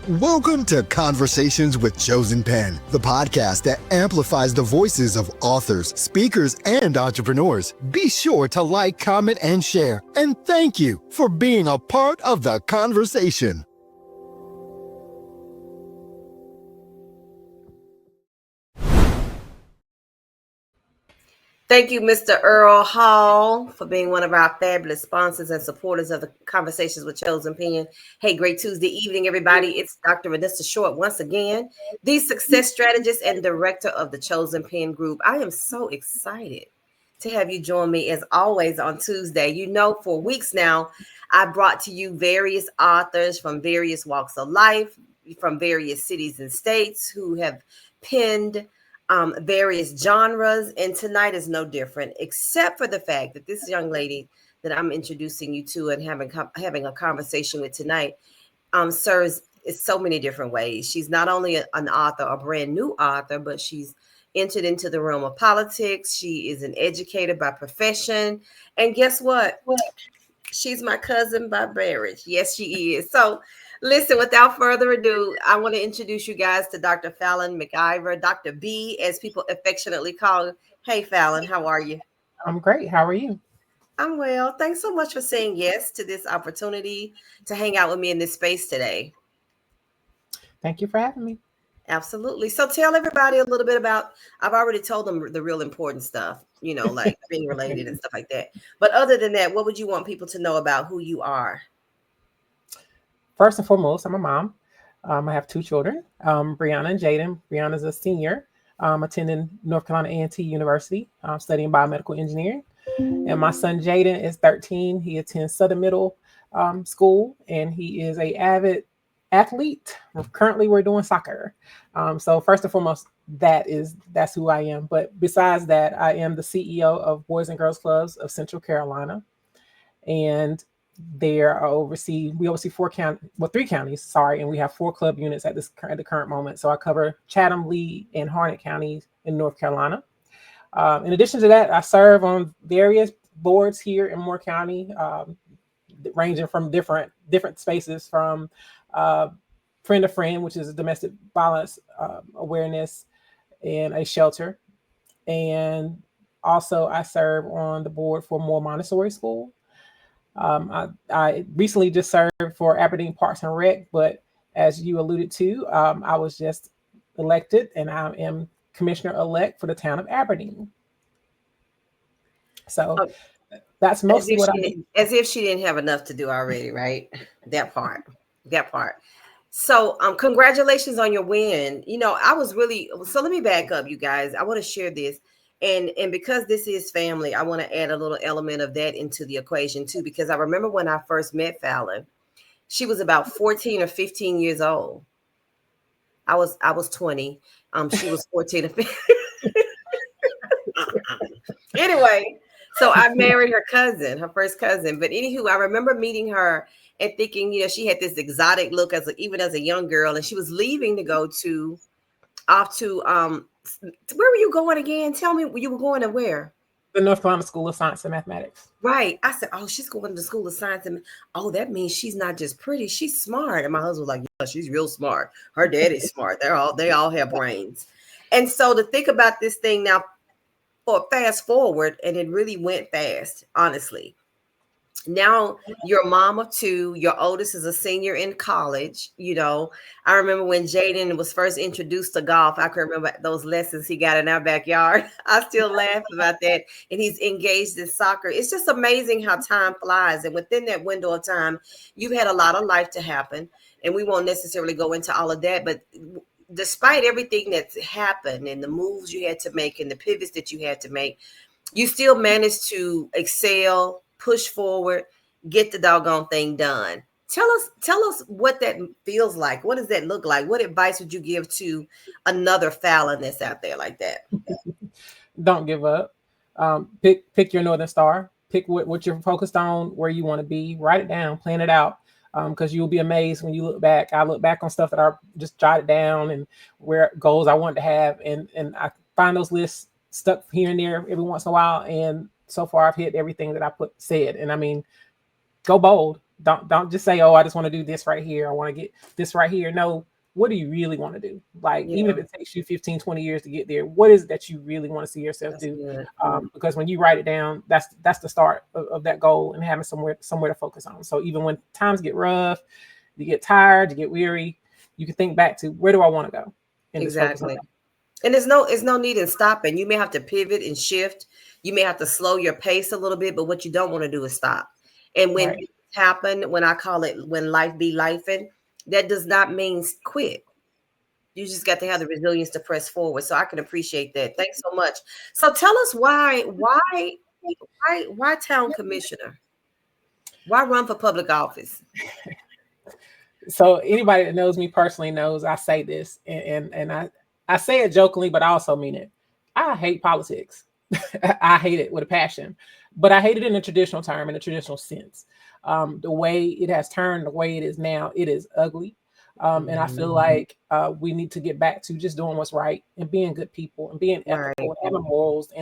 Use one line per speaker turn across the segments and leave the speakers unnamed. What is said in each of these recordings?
Welcome to Conversations with Chosen Pen, the podcast that amplifies the voices of authors, speakers, and entrepreneurs. Be sure to like, comment, and share. And thank you for being a part of the conversation.
Thank you, Mr. Earl Hall, for being one of our fabulous sponsors and supporters of the Conversations with Chosen Pen. Hey, great Tuesday evening, everybody. It's Dr. Vanessa Short once again, the success strategist and director of the Chosen Pen Group. I am so excited to have you join me as always on Tuesday. You know, for weeks now, I brought to you various authors from various walks of life, from various cities and states who have penned various genres, and tonight is no different, except for the fact that this young lady that I'm introducing you to and having a conversation with tonight serves in so many different ways. She's not only an author, a brand new author, but she's entered into the realm of politics. She is an educator by profession, and guess what? She's my cousin by marriage. Yes, she is. So listen, without further ado, I want to introduce you guys to Dr. Fallon McIver, Dr. B, as people affectionately call her. Hey, Fallon, how are you?
I'm great. How are you?
I'm well. Thanks so much for saying yes to this opportunity to hang out with me in this space today.
Thank you for having me.
Absolutely. So tell everybody a little bit about, I've already told them the real important stuff, you know, like being related and stuff like that. But other than that, what would you want people to know about who you are?
First and foremost, I'm a mom. I have two children, Brianna and Jaden. Brianna's a senior, attending North Carolina A&T University, studying biomedical engineering. And my son Jaden is 13. He attends Southern Middle School, and he is an avid athlete. Currently, we're doing soccer. So first and foremost, that's who I am. But besides that, I am the CEO of Boys and Girls Clubs of Central Carolina, and we oversee three counties, and we have 4 club units at the current moment. So I cover Chatham, Lee, and Harnett counties in North Carolina. In addition to that, I serve on various boards here in Moore County, ranging from different spaces, from Friend to Friend, which is a domestic violence awareness and a shelter. And also I serve on the board for Moore Montessori School. I recently just served for Aberdeen Parks and Rec, but as you alluded to, I was just elected, and I am commissioner-elect for the town of Aberdeen. So that's mostly what I do.
As if she didn't have enough to do already, right? That part. So congratulations on your win. You know, so let me back up, you guys. I want to share this. And because this is family, I want to add a little element of that into the equation too, because I remember when I first met Fallon, she was about 14 or 15 years old. I was 20. She was 14 or 15. Anyway, so I married her first cousin. But anywho, I remember meeting her and thinking, you know, she had this exotic look even as a young girl, and she was leaving to go off to where were you going again? Tell me, you were going to where?
The North Carolina School of Science and Mathematics.
Right. I said, oh, she's going to the School of Science. And oh, that means she's not just pretty, she's smart. And my husband was like, yeah, she's real smart. Her daddy's smart. They all have brains. And so to think about this thing now, for fast forward, and it really went fast, honestly. Now you're a mom of 2. Your oldest is a senior in college. You know, I remember when Jaden was first introduced to golf. I can remember those lessons he got in our backyard. I still laugh about that. And he's engaged in soccer. It's just amazing how time flies. And within that window of time, you've had a lot of life to happen. And we won't necessarily go into all of that. But despite everything that's happened and the moves you had to make and the pivots that you had to make, you still managed to excel, push forward, get the doggone thing done. Tell us what that feels like. What does that look like? What advice would you give to another Fallon that's out there like that?
Don't give up. Pick your Northern Star. Pick what you're focused on, where you want to be. Write it down, plan it out. Because you'll be amazed when you look back. I look back on stuff that I just jotted down and where goals I wanted to have. And I find those lists stuck here and there every once in a while. And so far I've hit everything that I said. And I mean, go bold, Don't just say, oh, I just want to do this right here. I want to get this right here. No, what do you really want to do? Like, even if it takes you 15, 20 years to get there, what is it that you really want to see yourself do? Because when you write it down, that's the start of that goal, and having somewhere to focus on. So even when times get rough, you get tired, you get weary, you can think back to, where do I want to go? And just focus on that.
And there's no need in stopping. You may have to pivot and shift. You may have to slow your pace a little bit, but what you don't want to do is stop. And when it happen, when I call it, when life be lifing, that does not mean quit. You just got to have the resilience to press forward. So I can appreciate that. Thanks so much. So tell us why town commissioner? Why run for public office?
So anybody that knows me personally knows I say this, and I say it jokingly, but I also mean it. I hate politics. I hate it with a passion, but I hate it in a traditional term, in a traditional sense. The way it has turned, the way it is now, it is ugly. And I feel like we need to get back to just doing what's right and being good people and being ethical and having morals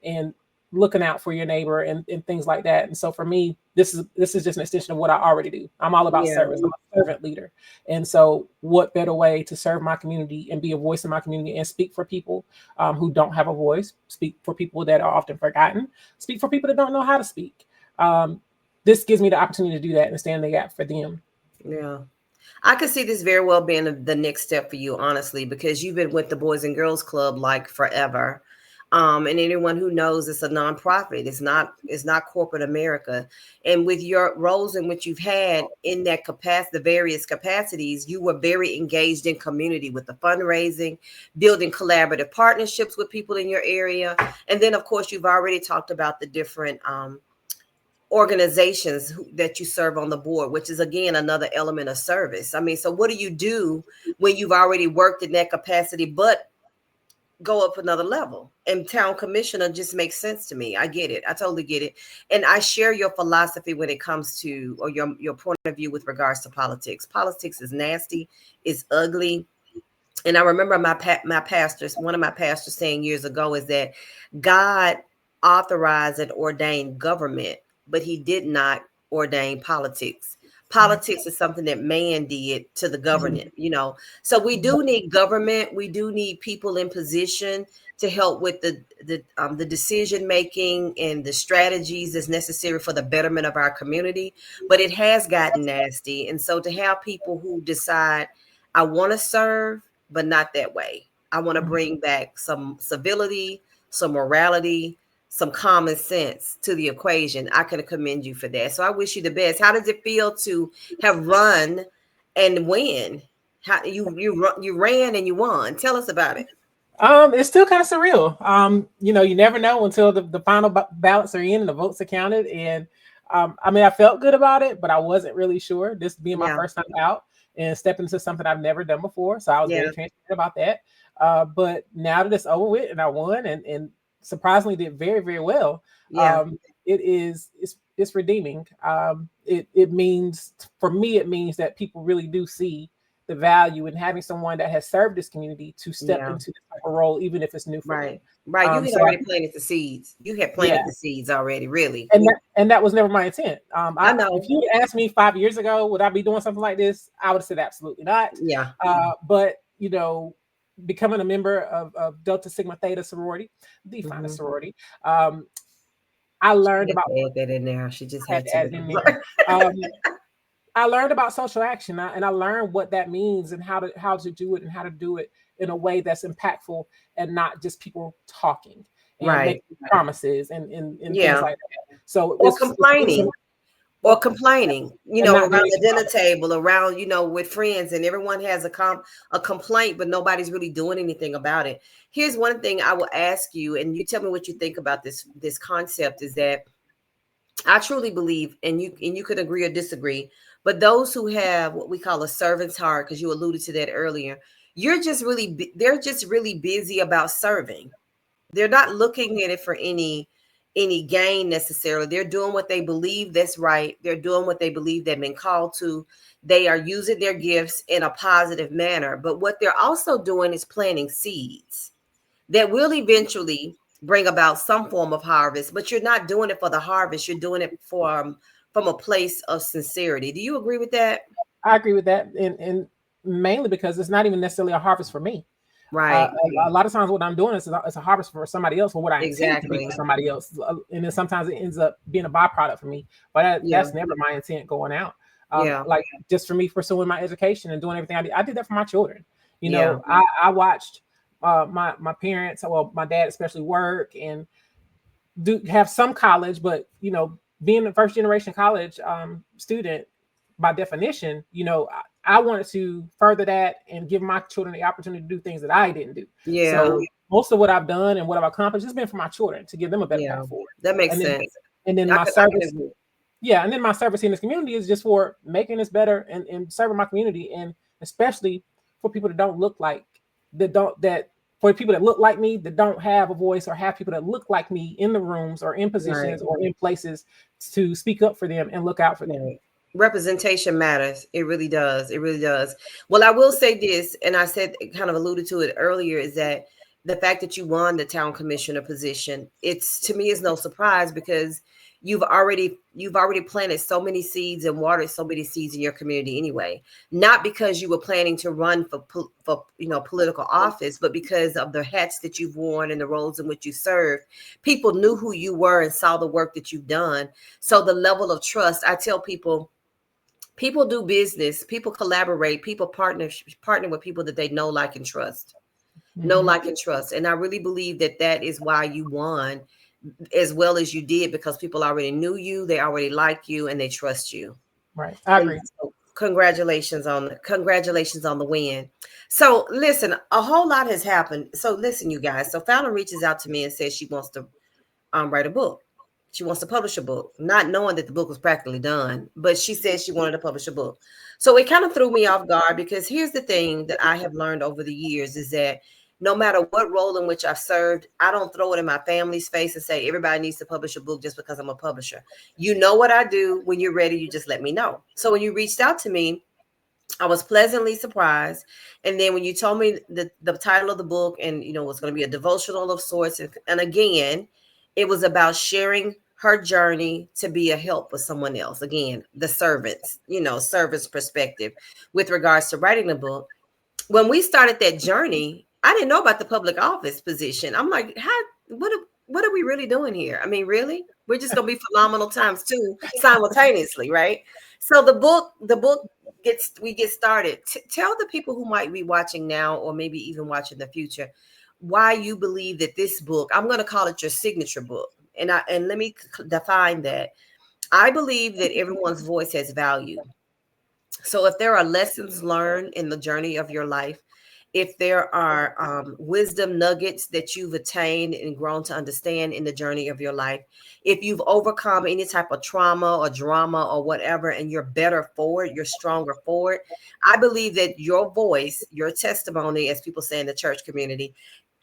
and looking out for your neighbor and things like that. And so for me, this is just an extension of what I already do. I'm all about service. I'm a servant leader. And so what better way to serve my community and be a voice in my community and speak for people who don't have a voice, speak for people that are often forgotten, speak for people that don't know how to speak. This gives me the opportunity to do that and stand in the gap for them.
Yeah. I could see this very well being the next step for you, honestly, because you've been with the Boys and Girls Club like forever. And anyone who knows, it's a nonprofit. It's not corporate America. And with your roles in which you've had in that capacity, the various capacities, you were very engaged in community with the fundraising, building collaborative partnerships with people in your area. And then, of course, you've already talked about the different organizations that you serve on the board, which is, again, another element of service. I mean, so what do you do when you've already worked in that capacity, but go up another level? And town commissioner just makes sense to me. I get it. I totally get it. And I share your philosophy when it comes to, or your point of view with regards to politics. Politics is nasty. It's ugly. And I remember one of my pastors saying years ago is that God authorized and ordained government, but he did not ordain politics. Politics is something that man did to the government, So we do need government. We do need people in position to help with the decision making and the strategies that's necessary for the betterment of our community. But it has gotten nasty. And so to have people who decide, I want to serve, but not that way. I want to bring back some civility, some morality, some common sense to the equation. I can commend you for that. So I wish you the best. How does it feel to have run and win? How you ran and you won? Tell us about it.
It's still kind of surreal. You never know until the final ballots are in and the votes are counted. And I felt good about it, but I wasn't really sure. This being my first time out and stepping into something I've never done before. So I was very transparent about that. But now that it's over with and I won and surprisingly did very, very well. It's redeeming. It means, for me, it means that people really do see the value in having someone that has served this community to step into this type of role, even if it's new for them.
Right. You had already planted the seeds. You had planted the seeds already, really.
And that was never my intent.
I know.
If you asked me 5 years ago, would I be doing something like this? I would have said absolutely not.
Yeah.
But becoming a member of Delta Sigma Theta sorority, the finest sorority. I learned about
that in there. She just had to
add in there. I learned about social action, and I learned what that means and how to do it and how to do it in a way that's impactful and not just people talking and making promises and things like that. So
complaining. Or complaining, around the dinner table, around, with friends, and everyone has a complaint, but nobody's really doing anything about it. Here's one thing I will ask you, and you tell me what you think about this concept, is that I truly believe, and you could agree or disagree, but those who have what we call a servant's heart, because you alluded to that earlier, they're just really busy about serving. They're not looking at it for any gain necessarily. They're doing what they believe that's right. They're doing what they believe they've been called to. They are using their gifts in a positive manner. But what they're also doing is planting seeds that will eventually bring about some form of harvest. But you're not doing it for the harvest. You're doing it from a place of sincerity. Do you agree with that?
I agree with that, and mainly because it's not even necessarily a harvest for me.
Right.
A lot of times what I'm doing is it's a harvest for somebody else, or what I intend to be
Exactly.
for somebody else. And then sometimes it ends up being a byproduct for me. But
Yeah.
that's never my intent going out.
Yeah.
Like just for me pursuing my education and doing everything I did that for my children. You
Yeah.
know, I watched my parents, well, my dad especially, work and do have some college, but you know, being a first generation college student, by definition, you know, I wanted to further that and give my children the opportunity to do things that I didn't do.
Yeah.
So most of what I've done and what I've accomplished has been for my children, to give them a better
Yeah.
path forward.
That makes
And then,
sense.
and then
I
my
can
service,
agree.
yeah, and then my service in this community is just for making this better and serving my community, and especially for people that don't look like that for people that look like me, that don't have a voice, or have people that look like me in the rooms or in positions
Right.
or in places to speak up for them and look out for them.
Right. Representation matters. It really does. It really does. Well, I will say this, and I said, kind of alluded to it earlier, is that the fact that you won the town commissioner position, it's, to me, is no surprise, because you've already planted so many seeds and watered so many seeds in your community anyway. Not because you were planning to run for political office, but because of the hats that you've worn and the roles in which you served. People knew who you were and saw the work that you've done. So the level of trust, I tell people do business, people collaborate, people partner with people that they know, like, and trust. Know, like, and trust. And I really believe that that is why you won as well as you did, because people already knew you, they already like you, and they trust you.
Right. I agree.
So congratulations on the win. So listen, a whole lot has happened. So listen, you guys. So Fallon reaches out to me and says she wants to write a book. She wants to publish a book, not knowing that the book was practically done, but she said she wanted to publish a book. So it kind of threw me off guard, because here's the thing that I have learned over the years is that no matter what role in which I've served, I don't throw it in my family's face and say everybody needs to publish a book just because I'm a publisher. You know what I do. When you're ready, you just let me know. So when you reached out to me, I was pleasantly surprised. And then when you told me the title of the book, and it was going to be a devotional of sorts, and again, it was about sharing her journey to be a help with someone else. Again, the servant's perspective with regards to writing the book. When we started that journey, I didn't know about the public office position. I'm like, what are we really doing here? I mean, really? We're just gonna be phenomenal times two simultaneously, right? So the book we get started. Tell the people who might be watching now, or maybe even watch in the future, why you believe that this book, I'm going to call it your signature book. And let me define that. I believe that everyone's voice has value. So if there are lessons learned in the journey of your life, if there are wisdom nuggets that you've attained and grown to understand in the journey of your life, if you've overcome any type of trauma or drama or whatever, and you're better for it, you're stronger for it, I believe that your voice, your testimony, as people say in the church community,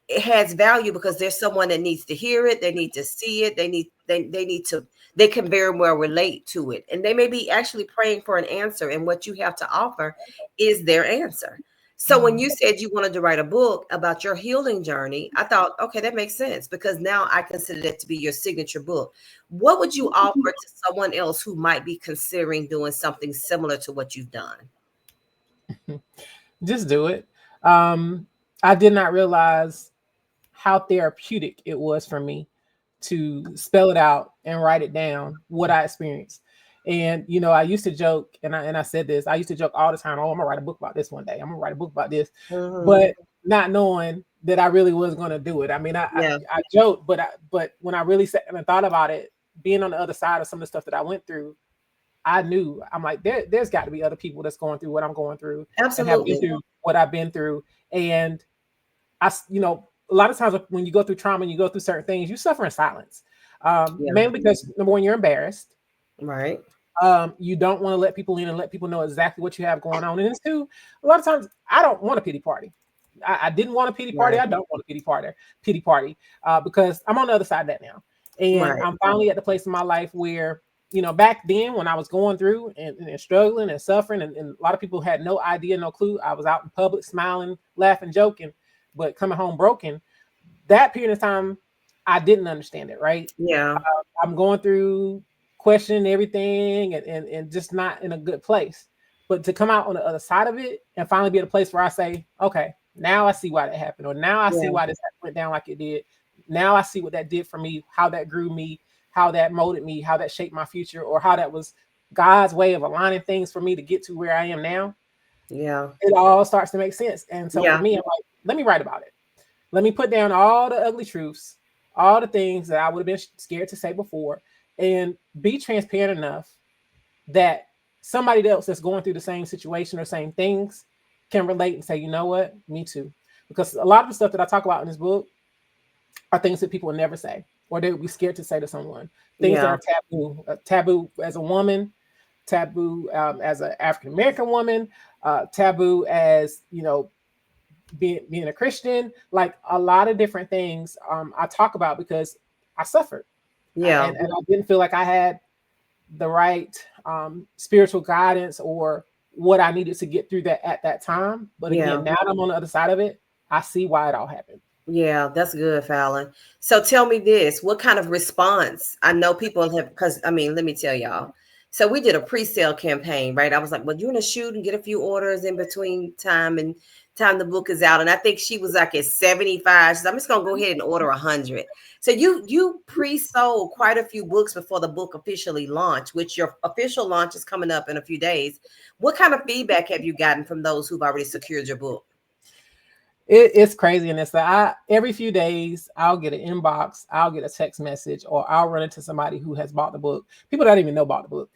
it has value, because there's someone that needs to hear it. They need to see it. They can very well relate to it. And they may be actually praying for an answer. And what you have to offer is their answer. So when you said you wanted to write a book about your healing journey, I thought, okay, that makes sense, because now I consider that to be your signature book. What would you offer to someone else who might be considering doing something similar to what you've done?
Just do it. I did not realize how therapeutic it was for me to spell it out and write it down, what I experienced. And I used to joke, and I said this, I used to joke all the time, oh, I'm gonna write a book about this one day. I'm gonna write a book about this. But not knowing that I really was gonna do it. I mean, I joked, but when I really sat and thought about it, being on the other side of some of the stuff that I went through, I knew, I'm like, there's got to be other people that's going through what I'm going through.
Absolutely.
And have been through what I've been through. And a lot of times when you go through trauma and you go through certain things, you suffer in silence. Mainly because, number one, you're embarrassed.
Right.
You don't want to let people in and let people know exactly what you have going on. And two, a lot of times I don't want a pity party. I didn't want a pity party. Right. I don't want a pity party because I'm on the other side of that now. And right. I'm finally at the place in my life where, back then when I was going through and struggling and suffering, and a lot of people had no idea, no clue. I was out in public smiling, laughing, joking, but coming home broken. That period of time, I didn't understand it, right?
Yeah.
I'm going through questioning everything and just not in a good place. But to come out on the other side of it and finally be at a place where I say, okay, now I see why that happened, or now I see why this went down like it did. Now I see what that did for me, how that grew me, how that molded me, how that shaped my future, or how that was God's way of aligning things for me to get to where I am now.
Yeah.
It all starts to make sense. And so for me, I'm like, let me write about it. Let me put down all the ugly truths, all the things that I would have been scared to say before, and be transparent enough that somebody else that's going through the same situation or same things can relate and say, you know what, me too. Because a lot of the stuff that I talk about in this book are things that people would never say, or they would be scared to say to someone. Things that are taboo, taboo as a woman, taboo as an African American woman, taboo as, you know, being a Christian, like a lot of different things I talk about because I suffered. And I didn't feel like I had the right spiritual guidance or what I needed to get through that at that time. But again, now that I'm on the other side of it, I see why it all happened.
Yeah, that's good, Fallon. So tell me this, what kind of response? I know people have, because I mean, let me tell y'all. So we did a pre-sale campaign, right? I was like, well, you're gonna shoot and get a few orders in between time the book is out. And I think she was like at 75. So I'm just gonna go ahead and order 100. So you pre-sold quite a few books before the book officially launched, which your official launch is coming up in a few days. What kind of feedback have you gotten from those who've already secured your book?
It's crazy. And it's like every few days I'll get an inbox, I'll get a text message, or I'll run into somebody who has bought the book. People don't even know about the book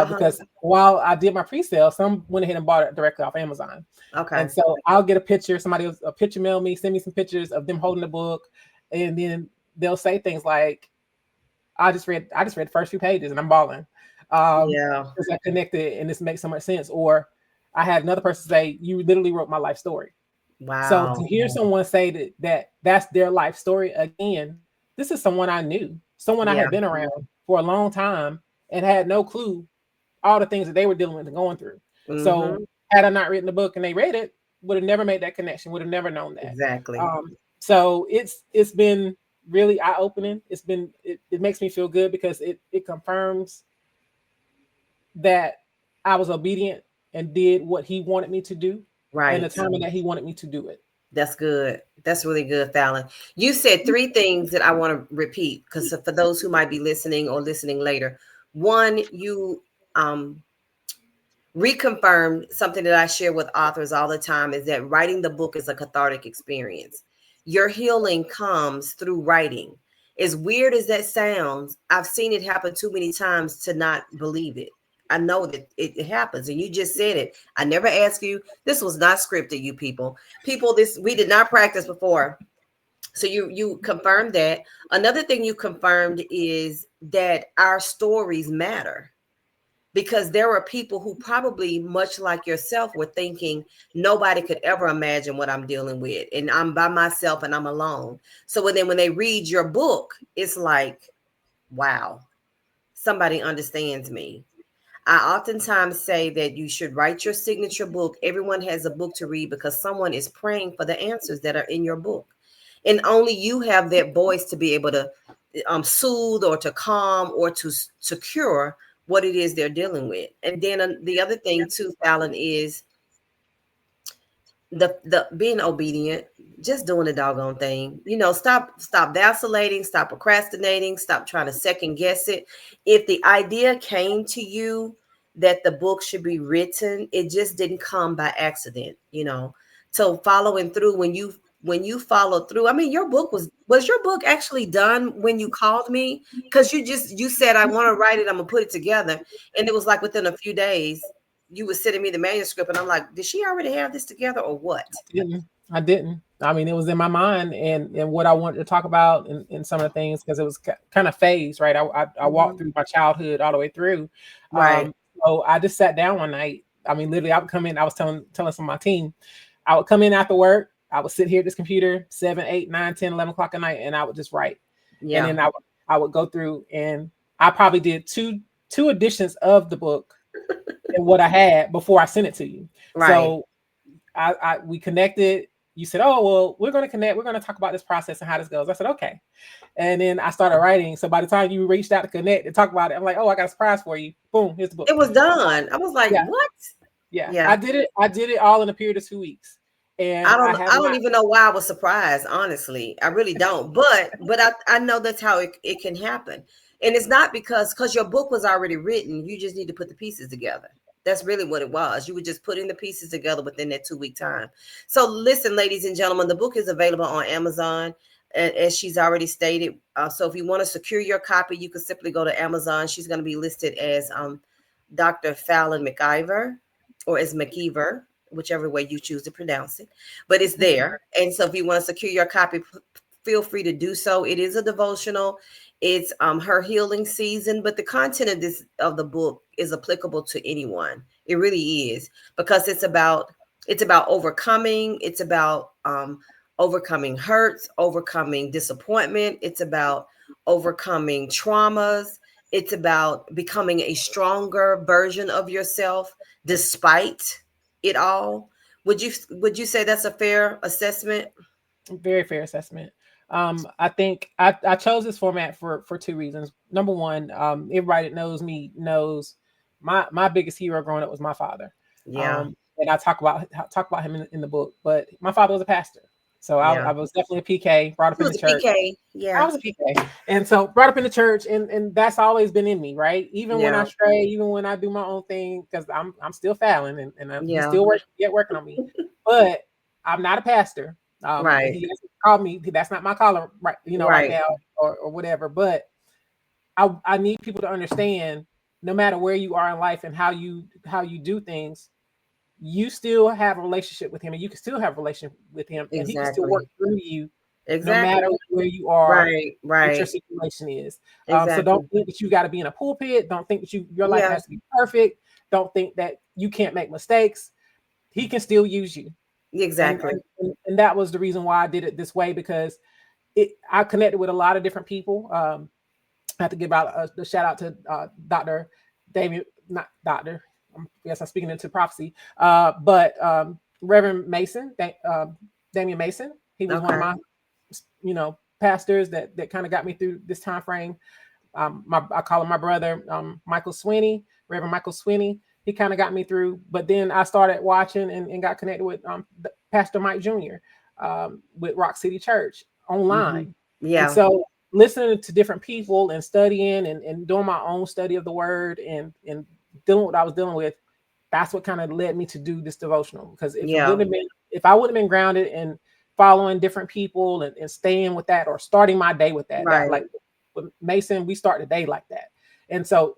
because while I did my pre-sale, some went ahead and bought it directly off Amazon.
Okay.
And so I'll get a picture, somebody a picture mail me, send me some pictures of them holding the book, and then they'll say things like, I just read the first few pages and I'm bawling. Because I connected and this makes so much sense. Or I had another person say, you literally wrote my life story.
Wow.
So to hear someone say that's their life story, again, this is someone I knew, someone I had been around for a long time and had no clue all the things that they were dealing with and going through. So had I not written the book and they read it, would have never made that connection, would have never known that.
Exactly.
So it's been really eye-opening. It makes me feel good because it confirms that I was obedient and did what he wanted me to do. Right. And the time that he wanted me to do it.
That's good. That's really good, Fallon. You said 3 things that I want to repeat because for those who might be listening or listening later. One, you reconfirmed something that I share with authors all the time is that writing the book is a cathartic experience. Your healing comes through writing. As weird as that sounds, I've seen it happen too many times to not believe it. I know that it happens, and you just said it. I never asked you. This was not scripted, you people. This we did not practice before. So you confirmed that. Another thing you confirmed is that our stories matter. Because there are people who probably, much like yourself, were thinking nobody could ever imagine what I'm dealing with. And I'm by myself and I'm alone. So when they read your book, it's like, wow, somebody understands me. I oftentimes say that you should write your signature book. Everyone has a book to read because someone is praying for the answers that are in your book. And only you have that voice to be able to soothe or to calm or to cure what it is they're dealing with. And then the other thing too, Fallon, is the being obedient, just doing the doggone thing. You know, stop vacillating, stop procrastinating, stop trying to second guess it. If the idea came to you that the book should be written, it just didn't come by accident, you know. So following through when you followed through, I mean, your book was your book actually done when you called me? Because you said, I want to write it, I'm gonna put it together. And it was like within a few days, you were sending me the manuscript, and I'm like, did she already have this together or what?
I didn't. I mean, it was in my mind and what I wanted to talk about and some of the things, because it was kind of phased, right? I walked through my childhood all the way through.
Right.
So I just sat down one night. I mean, literally, I would come in, I was telling some of my team, I would come in after work, I would sit here at this computer 7, 8, 9, 10, 11 o'clock at night, and I would just write. Yeah. And then I would go through, and I probably did two editions of the book and what I had before I sent it to you. Right. So we connected. you said, oh, well, we're going to connect. We're going to talk about this process and how this goes. I said, okay. And then I started writing. So by the time you reached out to connect and talk about it, I'm like, oh, I got a surprise for you. Boom, here's the book.
It was done. I was like,
yeah.
what?
Yeah. I did it all in a period of 2 weeks. And
I don't even know why I was surprised, honestly. I really don't. But I know that's how it can happen. And it's not because your book was already written. You just need to put the pieces together. That's really what it was. You were just putting the pieces together within that 2-week time. So listen, ladies and gentlemen, the book is available on Amazon, as she's already stated. So if you want to secure your copy, you can simply go to Amazon. She's going to be listed as Dr. Fallon McIver, or as McIver, whichever way you choose to pronounce it. But it's there. And so if you want to secure your copy, feel free to do so. It is a devotional. It's her healing season, but the content of the book is applicable to anyone. It really is, because it's about overcoming. It's about overcoming hurts, overcoming disappointment. It's about overcoming traumas. It's about becoming a stronger version of yourself despite it all. Would you say that's a fair assessment?
Very fair assessment. I think I chose this format for 2 reasons. Number one, everybody that knows me knows my biggest hero growing up was my father.
Yeah.
And I talk about him in the book, but my father was a pastor. So I was definitely a PK, brought up in the church.
PK. Yeah.
I was a PK. And so brought up in the church, and that's always been in me, right? Even when I stray, even when I do my own thing, because I'm still Fallon, and I'm still working on me. But I'm not a pastor.
Right.
He doesn't call me. That's not my collar, right? Right now, or whatever. But I need people to understand, no matter where you are in life and how you do things, you still have a relationship with him, and you can still have a relationship with him, and he can still work through you, no matter where you are, what your situation is. So don't think that you got to be in a pulpit. Don't think that your life has to be perfect. Don't think that you can't make mistakes. He can still use you.
Exactly.
And that was the reason why I did it this way, because I connected with a lot of different people. I have to give out the shout out to Dr. Damien, not Dr. Yes, I'm speaking into prophecy. But Reverend Mason, Damian Mason, he was one of my, pastors that kind of got me through this time frame. I call him my brother, Michael Swinney, Reverend Michael Swinney. He kind of got me through. But then I started watching and got connected with Pastor Mike Jr. With Rock City Church online.
Yeah.
And so listening to different people and studying and doing my own study of the word and dealing with what I was dealing with, that's what kind of led me to do this devotional. Because if I wouldn't have been grounded in following different people and staying with that, or starting my day with that, like with Mason, we start the day like that. And so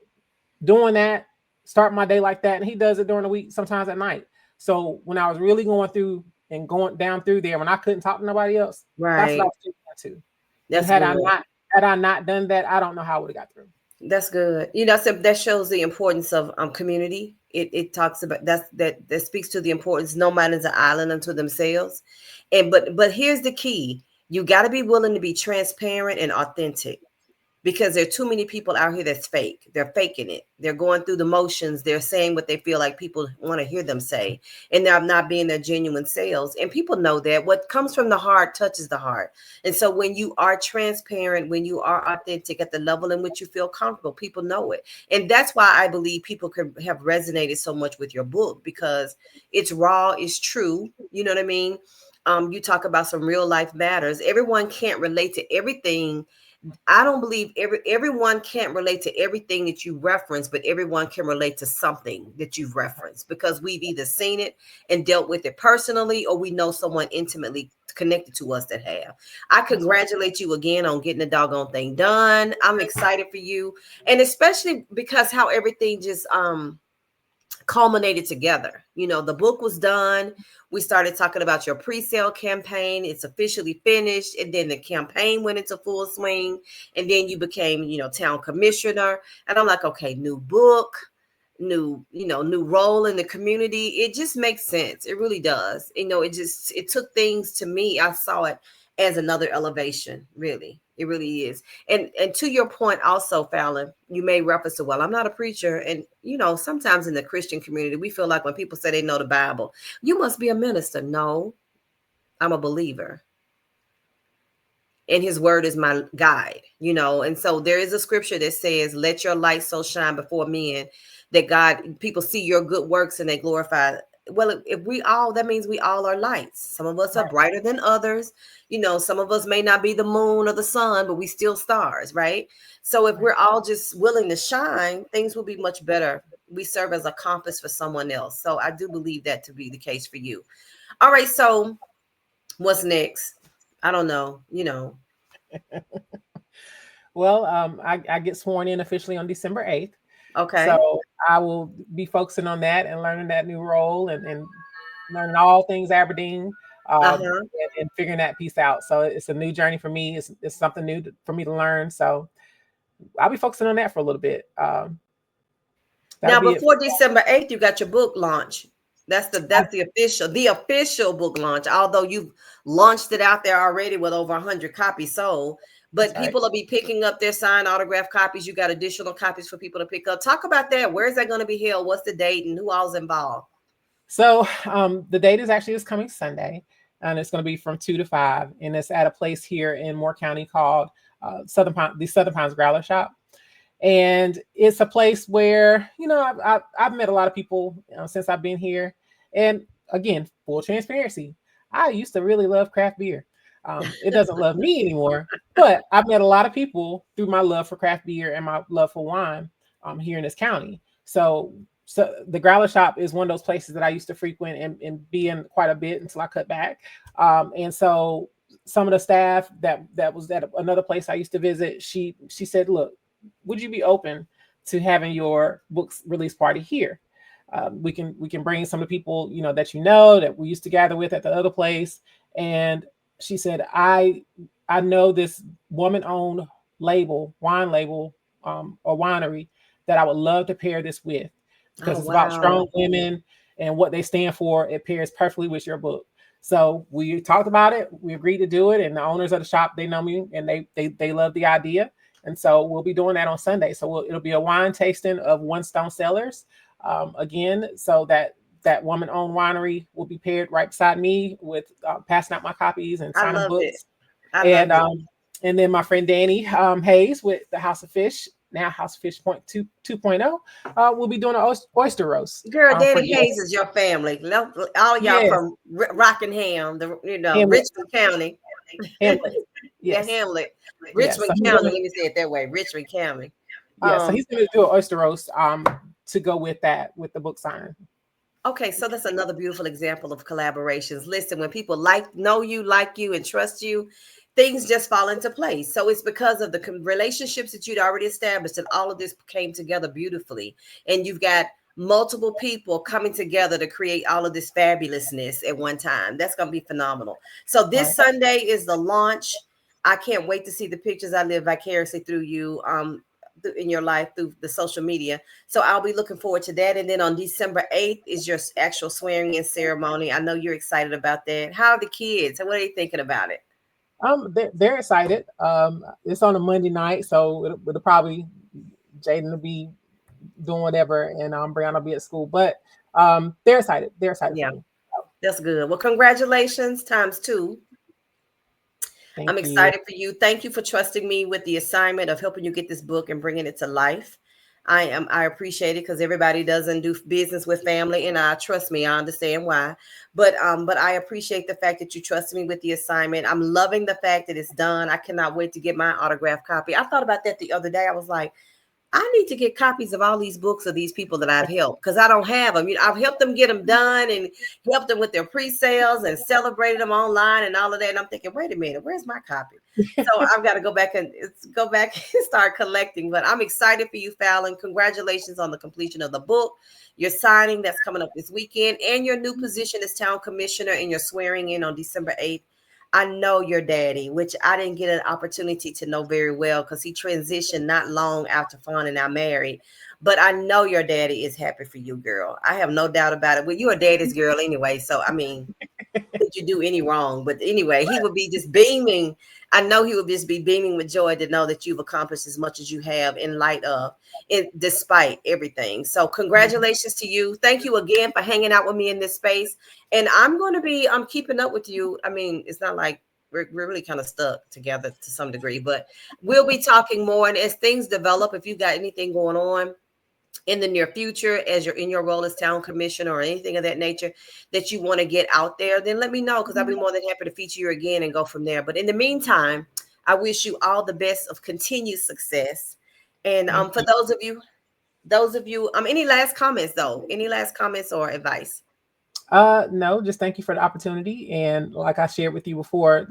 doing that, start my day like that, and he does it during the week, sometimes at night. So when I was really going through and going down through there, when I couldn't talk to nobody else, that's what I was doing to. Had I not done that, I don't know how I would have got through.
That's good. That shows the importance of community. It talks about that speaks to the importance. No man is an island unto themselves. And but here's the key: you got to be willing to be transparent and authentic, because there are too many people out here that's fake. They're faking it. They're going through the motions. They're saying what they feel like people want to hear them say, and they're not being their genuine selves. And people know that what comes from the heart touches the heart. And so when you are transparent, when you are authentic at the level in which you feel comfortable, people know it. And that's why I believe people could have resonated so much with your book, because it's raw, it's true. You know what I mean? You talk about some real life matters. Everyone can't relate to everything. I don't believe everyone can't relate to everything that you reference, but everyone can relate to something that you've referenced, because we've either seen it and dealt with it personally, or we know someone intimately connected to us that have. I congratulate you again on getting the doggone thing done. I'm excited for you, and especially because how everything just culminated together. The book was done. We started talking about your pre-sale campaign. It's officially finished. And then the campaign went into full swing. And then you became, town commissioner. And I'm like, okay, new book, new role in the community. It just makes sense. It really does. It took things to me. I saw it as another elevation, really. It really is. And to your point also, Fallon, you made reference to, well, I'm not a preacher. And, sometimes in the Christian community, we feel like when people say they know the Bible, you must be a minister. No, I'm a believer. And his word is my guide, and so there is a scripture that says, let your light so shine before men that people see your good works and they glorify. Well, if we all, that means we all are lights. Some of us are brighter than others. Some of us may not be the moon or the sun, but we still stars, right? So if we're all just willing to shine, things will be much better. We serve as a compass for someone else. So I do believe that to be the case for you. All right, so what's next? I don't know,
Well, I get sworn in officially on December 8th.
Okay.
So I will be focusing on that and learning that new role and learning all things Aberdeen, and figuring that piece out. So it's a new journey for me. It's something new for me to learn. So I'll be focusing on that for a little bit.
Now, before December 8th, you got your book launch. That's the official book launch. Although you've launched it out there already with over 100 copies sold, but people will be picking up their signed autograph copies. You got additional copies for people to pick up. Talk about that. Where is that going to be held? What's the date and who all's involved?
So the date is actually this coming Sunday, and it's going to be from 2 to 5, and it's at a place here in Moore County called the Southern Pines Growler Shop. And it's a place where, I've met a lot of people since I've been here. And again, full transparency, I used to really love craft beer. It doesn't love me anymore, but I've met a lot of people through my love for craft beer and my love for wine here in this county. So the Growler Shop is one of those places that I used to frequent and be in quite a bit until I cut back. And so some of the staff that was at another place I used to visit, she said, look, would you be open to having your books release party here? We can bring some of the people, that we used to gather with at the other place. And she said, I know this woman-owned wine label, or winery that I would love to pair this with, because it's about strong women and what they stand for. It pairs perfectly with your book. So we talked about it. We agreed to do it. And the owners of the shop, they know me and they love the idea. And so we'll be doing that on Sunday. So it'll be a wine tasting of One Stone Cellars. Again, so that woman-owned winery will be paired right beside me with passing out my copies and signing books. And then my friend Danny Hayes with the House of Fish, now House of Fish 2.0, we'll be doing an oyster roast.
Girl, Danny Hayes is your family. All y'all from Rockingham, Richmond County.
Hamlet.
Yes. Yeah, Hamlet. Richmond County. Let me say it that way. Richmond County.
Yeah, so he's going to do an oyster roast to go with that, with the book signing.
Okay, so that's another beautiful example of collaborations. Listen, when people know you, like you, and trust you, things just fall into place. So it's because of the relationships that you'd already established that all of this came together beautifully. And you've got multiple people coming together to create all of this fabulousness at one time. That's going to be phenomenal. So this Sunday is the launch. I can't wait to see the pictures. I live vicariously through you in your life through the social media. So I'll be looking forward to that. And then on December 8th is your actual swearing in ceremony. I know you're excited about that. How are the kids? What are they thinking about it?
They're excited. It's on a Monday night, so it'll probably, Jaden will be doing whatever, and Brianna will be at school. But they're excited. They're excited.
Yeah, that's good. Well, congratulations times 2. I'm excited for you. Thank you for trusting me with the assignment of helping you get this book and bringing it to life. I appreciate it, because everybody doesn't do business with family, and trust me, I understand why. But I appreciate the fact that you trusted me with the assignment. I'm loving the fact that it's done. I cannot wait to get my autographed copy. I thought about that the other day. I was like, I need to get copies of all these books of these people that I've helped, because I don't have them. I've helped them get them done and helped them with their pre-sales and celebrated them online and all of that. And I'm thinking, wait a minute, where's my copy? So I've got to go back and start collecting. But I'm excited for you, Fallon. Congratulations on the completion of the book, your signing that's coming up this weekend, and your new position as town commissioner, and your swearing in on December 8th. I know your daddy, which I didn't get an opportunity to know very well, because he transitioned not long after Fallon and I married. But I know your daddy is happy for you, girl. I have no doubt about it. Well, you're a daddy's girl anyway. So, I mean, think you do any wrong. But anyway, he would be just beaming. I know he would just be beaming with joy to know that you've accomplished as much as you have in light of it, despite everything. So congratulations to you. Thank you again for hanging out with me in this space. And I'm keeping up with you. I mean, it's not like we're really kind of stuck together to some degree, but we'll be talking more. And as things develop, if you've got anything going on in the near future, as you're in your role as town commissioner or anything of that nature that you want to get out there, then let me know, because I'll be more than happy to feature you again and go from there. But in the meantime, I wish you all the best of continued success. And for those of you, any last comments though? Any last comments or advice?
No, just thank you for the opportunity. And like I shared with you before,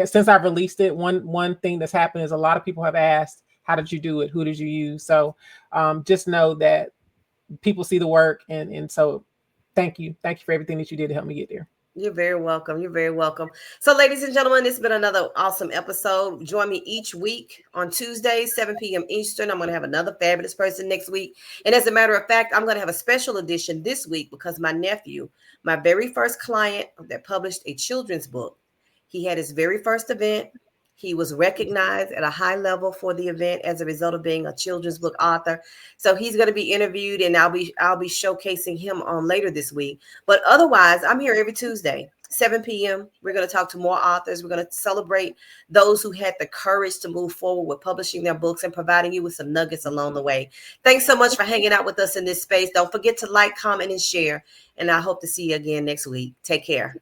since I've released it, one thing that's happened is a lot of people have asked, how did you do it? Who did you use? So just know that people see the work. And so thank you. Thank you for everything that you did to help me get there.
You're very welcome. You're very welcome. So, ladies and gentlemen, it's been another awesome episode. Join me each week on Tuesdays, 7 p.m. Eastern. I'm going to have another fabulous person next week. And as a matter of fact, I'm going to have a special edition this week because my nephew, my very first client that published a children's book, he had his very first event. He was recognized at a high level for the event as a result of being a children's book author. So he's going to be interviewed, and I'll be showcasing him on later this week. But otherwise, I'm here every Tuesday, 7 p.m. We're going to talk to more authors. We're going to celebrate those who had the courage to move forward with publishing their books and providing you with some nuggets along the way. Thanks so much for hanging out with us in this space. Don't forget to like, comment, and share. And I hope to see you again next week. Take care.